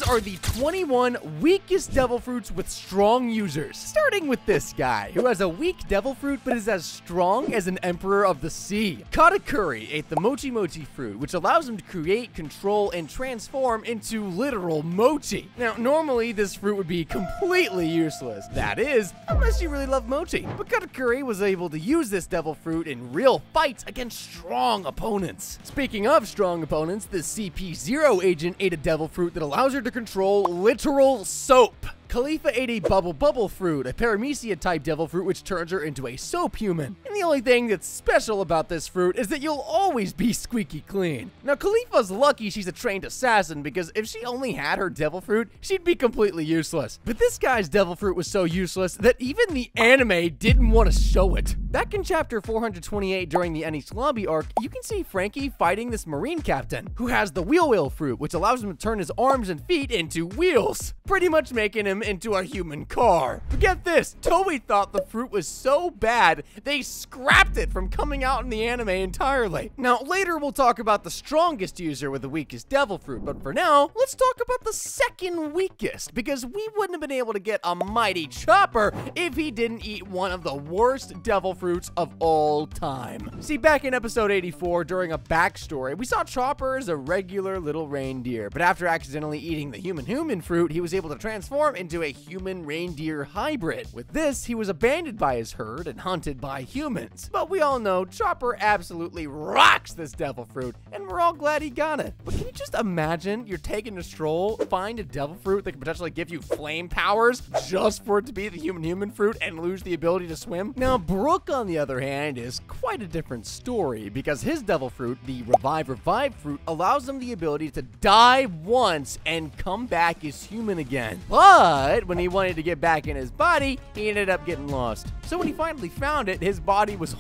are the 21 weakest devil fruits with strong users. Starting with this guy, who has a weak devil fruit but is as strong as an emperor of the sea. Katakuri ate the mochi fruit, which allows him to create, control, and transform into literal mochi. Now, normally this fruit would be completely useless. That is, unless you really love mochi. But Katakuri was able to use this devil fruit in real fights against strong opponents. Speaking of strong opponents, the CP0 agent ate a devil fruit that allows her to control literal soap. Khalifa ate a bubble fruit, a paramecia-type devil fruit which turns her into a soap human. And the only thing that's special about this fruit is that you'll always be squeaky clean. Now, Khalifa's lucky she's a trained assassin because if she only had her devil fruit, she'd be completely useless. But this guy's devil fruit was so useless that even the anime didn't want to show it. Back in chapter 428 during the Enies Lobby arc, you can see Frankie fighting this marine captain who has the wheel fruit, which allows him to turn his arms and feet into wheels, pretty much making him into a human car. But get this, Toei thought the fruit was so bad, they scrapped it from coming out in the anime entirely. Now, later we'll talk about the strongest user with the weakest devil fruit, but for now, let's talk about the second weakest, because we wouldn't have been able to get a mighty Chopper if he didn't eat one of the worst devil fruits of all time. See, back in episode 84, during a backstory, we saw Chopper as a regular little reindeer, but after accidentally eating the human fruit, he was able to transform into a human reindeer hybrid. With this, he was abandoned by his herd and hunted by humans. But we all know Chopper absolutely rocks this devil fruit, and we're all glad he got it. But can you just imagine you're taking a stroll, find a devil fruit that can potentially give you flame powers just for it to be the human fruit and lose the ability to swim? Now, Brook, on the other hand, is quite a different story because his devil fruit, the Revive fruit, allows him the ability to die once and come back as human again. But when he wanted to get back in his body, he ended up getting lost. So when he finally found it, his body was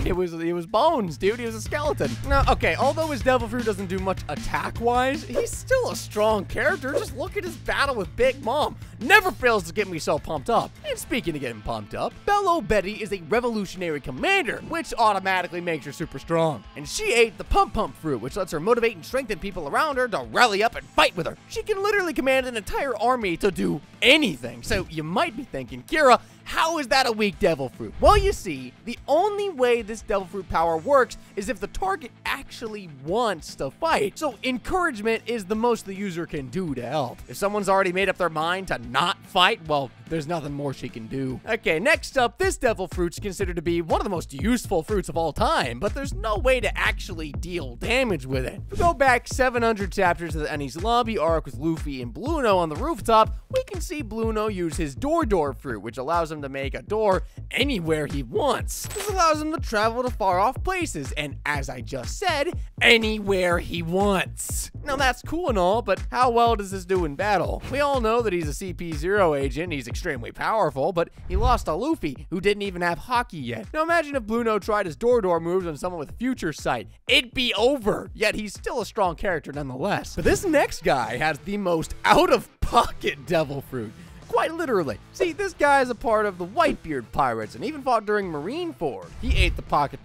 It was bones, dude. He was a skeleton. Now, okay, although his devil fruit doesn't do much attack-wise, he's still a strong character. Just look at his battle with Big Mom. Never fails to get me so pumped up. And speaking of getting pumped up, Bello Betty is a revolutionary commander, which automatically makes her super strong. And she ate the Pump fruit, which lets her motivate and strengthen people around her to rally up and fight with her. She can literally command an entire army to do anything. So you might be thinking, Kira, how is that a weak devil fruit? Well, you see, the only way this devil fruit power works is if the target actually wants to fight. So encouragement is the most the user can do to help. If someone's already made up their mind to not fight, well, there's nothing more she can do. Okay, next up, this devil fruit's considered to be one of the most useful fruits of all time, but there's no way to actually deal damage with it. If we go back 700 chapters to the Enies Lobby arc with Luffy and Blueno on the rooftop, we can see Blueno use his door fruit, which allows him to make a door anywhere he wants. This allows him to travel to far off places, and as I just said, anywhere he wants. Now that's cool and all, but how well does this do in battle? We all know that he's a CP0 agent, he's extremely powerful, but he lost to Luffy, who didn't even have hockey yet. Now imagine if Blueno tried his door moves on someone with future sight. It'd be over, yet he's still a strong character nonetheless. But this next guy has the most out-of-pocket devil fruit. Quite literally. See, this guy is a part of the Whitebeard Pirates and even fought during Marineford. He ate the Pocket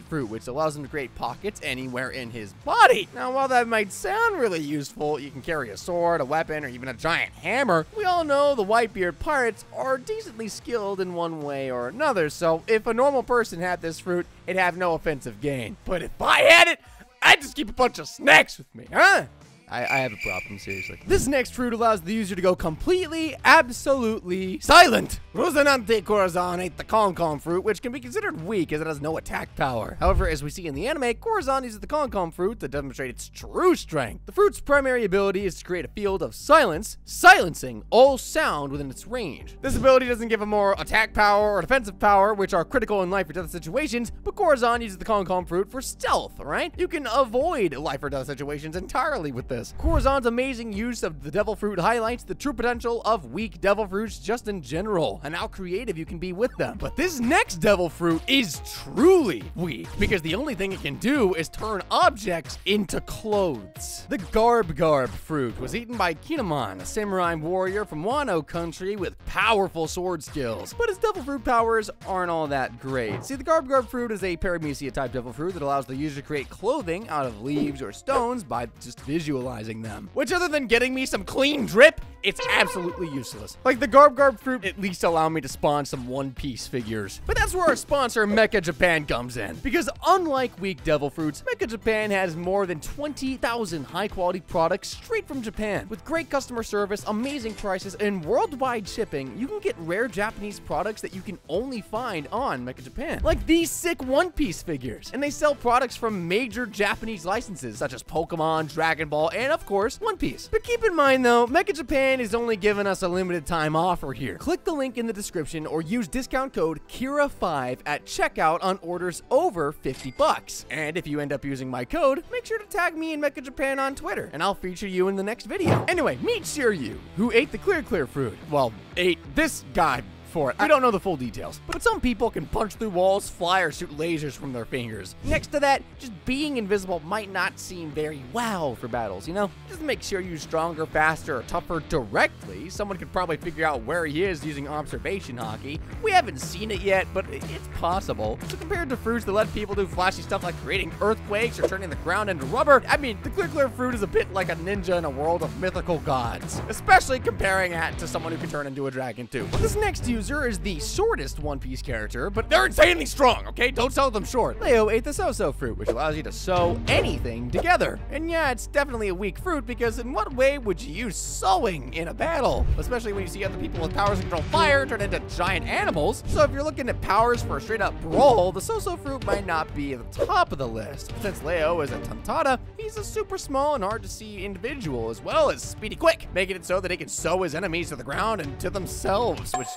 fruit, which allows him to create pockets anywhere in his body. Now, while that might sound really useful, you can carry a sword, a weapon, or even a giant hammer. We all know the Whitebeard Pirates are decently skilled in one way or another, so if a normal person had this fruit, it'd have no offensive gain. But if I had it, I'd just keep a bunch of snacks with me, huh? I have a problem, seriously. This next fruit allows the user to go completely, absolutely silent. Rosinante Corazon ate the Con fruit, which can be considered weak as it has no attack power. However, as we see in the anime, Corazon uses the Con fruit to demonstrate its true strength. The fruit's primary ability is to create a field of silence, silencing all sound within its range. This ability doesn't give him more attack power or defensive power, which are critical in life or death situations, but Corazon uses the Con fruit for stealth, right? You can avoid life or death situations entirely with this. Corazon's amazing use of the devil fruit highlights the true potential of weak devil fruits just in general, and how creative you can be with them. But this next devil fruit is truly weak, because the only thing it can do is turn objects into clothes. The Garb fruit was eaten by Kinemon, a samurai warrior from Wano country with powerful sword skills, but his devil fruit powers aren't all that great. See, the Garb fruit is a paramecia type devil fruit that allows the user to create clothing out of leaves or stones by just visualizing utilizing them. Which, other than getting me some clean drip, it's absolutely useless. Like, the Garb fruit at least allow me to spawn some One Piece figures. But that's where our sponsor, Mecha Japan, comes in. Because unlike weak devil fruits, Mecha Japan has more than 20,000 high-quality products straight from Japan. With great customer service, amazing prices, and worldwide shipping, you can get rare Japanese products that you can only find on Mecha Japan. Like these sick One Piece figures. And they sell products from major Japanese licenses, such as Pokemon, Dragon Ball, and of course, One Piece. But keep in mind though, Mecha Japan is only giving us a limited time offer here. Click the link in the description or use discount code KIRA5 at checkout on orders over 50 bucks. And if you end up using my code, make sure to tag me in Mecha Japan on Twitter, and I'll feature you in the next video. Anyway, meet Shiryu, who ate the clear fruit. Well, ate this guy for it. I don't know the full details, but some people can punch through walls, fly, or shoot lasers from their fingers. Next to that, just being invisible might not seem very wow for battles, you know? Just make sure you're stronger, faster, or tougher directly. Someone could probably figure out where he is using observation hockey. We haven't seen it yet, but it's possible. So compared to fruits that let people do flashy stuff like creating earthquakes or turning the ground into rubber, I mean, the clear fruit is a bit like a ninja in a world of mythical gods, especially comparing that to someone who can turn into a dragon too. But this next user is the shortest One Piece character, but they're insanely strong, okay? Don't sell them short. Leo ate the so-so fruit, which allows you to sew anything together. And yeah, it's definitely a weak fruit, because in what way would you use sewing in a battle? Especially when you see other people with powers that control fire turn into giant animals. So if you're looking at powers for a straight-up brawl, the so-so fruit might not be at the top of the list. But since Leo is a Tantada, he's a super small and hard to see individual, as well as speedy quick, making it so that he can sew his enemies to the ground and to themselves, which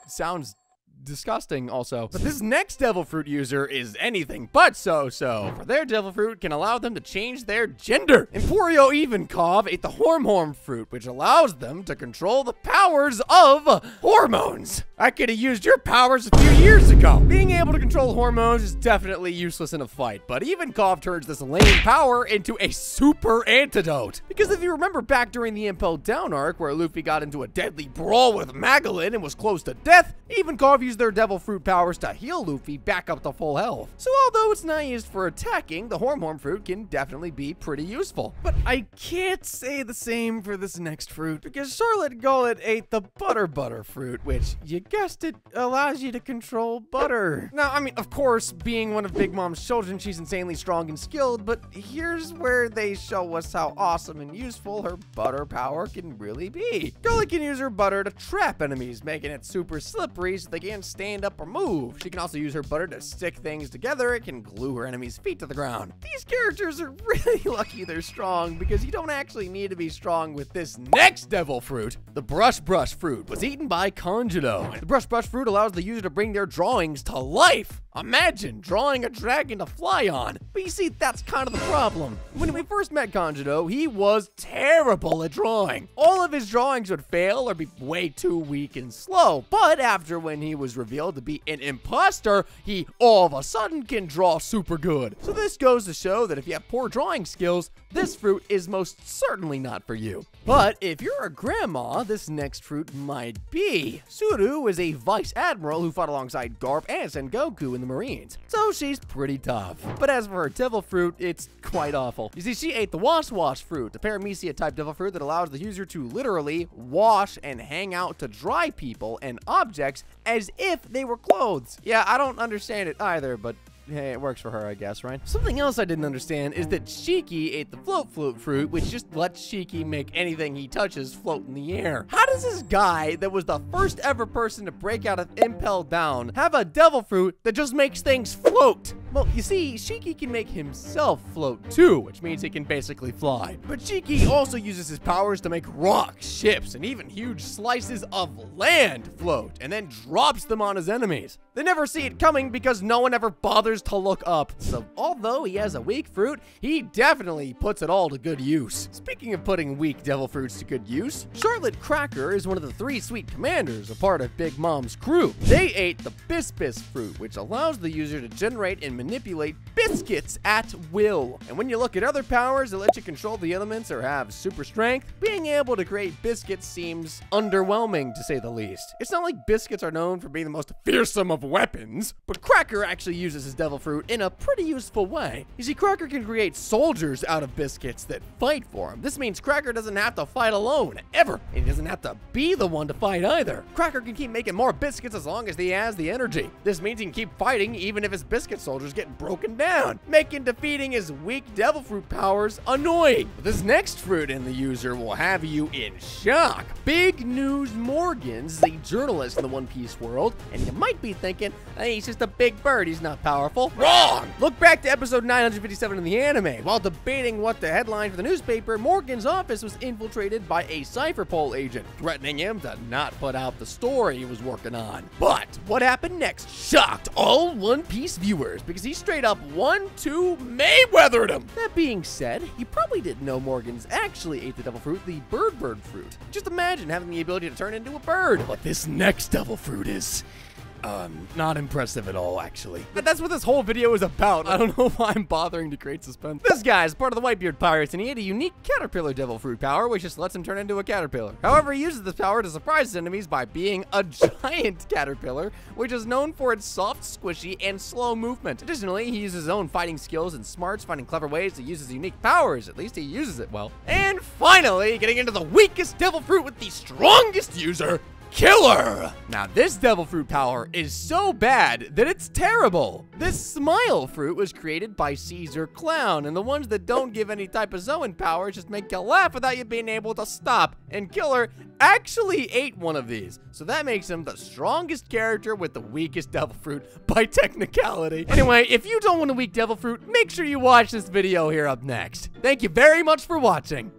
sounds disgusting also. But this next devil fruit user is anything but so-so, for their devil fruit can allow them to change their gender. Emporio Ivankov ate the hormone fruit, which allows them to control the powers of hormones. I could have used your powers a few years ago. Being able to control hormones is definitely useless in a fight, but Ivankov turns this lame power into a super antidote. Because if you remember back during the Impel Down arc, where Luffy got into a deadly brawl with Magellan and was close to death, Ivankov used their devil fruit powers to heal Luffy back up to full health. So although it's not used for attacking, the hormone fruit can definitely be pretty useful. But I can't say the same for this next fruit, because Charlotte Gullet ate the butter fruit, which, you guessed it, allows you to control butter. Now, I mean, of course, being one of Big Mom's children, she's insanely strong and skilled, but here's where they show us how awesome and useful her butter power can really be. Gullet can use her butter to trap enemies, making it super slippery so they can't stand up or move. She can also use her butter to stick things together. It can glue her enemies' feet to the ground. These characters are really lucky they're strong, because you don't actually need to be strong with this next devil fruit. The brush fruit was eaten by Conjudo. The brush fruit allows the user to bring their drawings to life. Imagine drawing a dragon to fly on. But you see, that's kind of the problem. When we first met Conjudo, he was terrible at drawing. All of his drawings would fail or be way too weak and slow. But after when he was revealed to be an imposter, he all of a sudden can draw super good. So this goes to show that if you have poor drawing skills, this fruit is most certainly not for you. But if you're a grandma, this next fruit might be. Suru is a vice admiral who fought alongside Garp and Sengoku in the Marines, so she's pretty tough. But as for her devil fruit, it's quite awful. You see, she ate the wash fruit, a paramecia type devil fruit that allows the user to literally wash and hang out to dry people and objects as if they were clothes. Yeah, I don't understand it either, but hey, it works for her, I guess, right? Something else I didn't understand is that Shiki ate the float fruit, which just lets Shiki make anything he touches float in the air. How does this guy that was the first ever person to break out of Impel Down have a devil fruit that just makes things float? Well, you see, Shiki can make himself float too, which means he can basically fly. But Shiki also uses his powers to make rocks, ships, and even huge slices of land float, and then drops them on his enemies. They never see it coming because no one ever bothers to look up. So although he has a weak fruit, he definitely puts it all to good use. Speaking of putting weak devil fruits to good use, Charlotte Cracker is one of the 3 sweet commanders, a part of Big Mom's crew. They ate the Bis fruit, which allows the user to generate and manipulate biscuits at will. And when you look at other powers that let you control the elements or have super strength, being able to create biscuits seems underwhelming, to say the least. It's not like biscuits are known for being the most fearsome of weapons, but Cracker actually uses his devil fruit in a pretty useful way. You see, Cracker can create soldiers out of biscuits that fight for him. This means Cracker doesn't have to fight alone, ever. And he doesn't have to be the one to fight either. Cracker can keep making more biscuits as long as he has the energy. This means he can keep fighting even if his biscuit soldiers get broken down, making defeating his weak devil fruit powers annoying. But this next fruit in the user will have you in shock. Big News Morgan's a journalist in the One Piece world, and you might be thinking, hey, he's just a big bird, he's not powerful. Wrong! Look back to episode 957 in the anime. While debating what the headline for the newspaper, Morgan's office was infiltrated by a cypherpole agent, threatening him to not put out the story he was working on. But what happened next shocked all One Piece viewers, because he straight up 1-2 Mayweathered him. That being said, you probably didn't know Morgan's actually ate the devil fruit, the bird fruit. Just imagine having the ability to turn into a bird. But this next devil fruit is not impressive at all, actually. But that's what this whole video is about. I don't know why I'm bothering to create suspense. This guy is part of the Whitebeard Pirates, and he had a unique caterpillar devil fruit power, which just lets him turn into a caterpillar. However, he uses this power to surprise his enemies by being a giant caterpillar, which is known for its soft, squishy, and slow movement. Additionally, he uses his own fighting skills and smarts, finding clever ways to use his unique powers. At least he uses it well. And finally, getting into the weakest devil fruit with the strongest user, Killer! Now, this devil fruit power is so bad that it's terrible. This smile fruit was created by Caesar Clown, and the ones that don't give any type of Zoan powers just make you laugh without you being able to stop. And Killer actually ate one of these, so that makes him the strongest character with the weakest devil fruit by technicality. Anyway, if you don't want a weak devil fruit, make sure you watch this video here up next. Thank you very much for watching.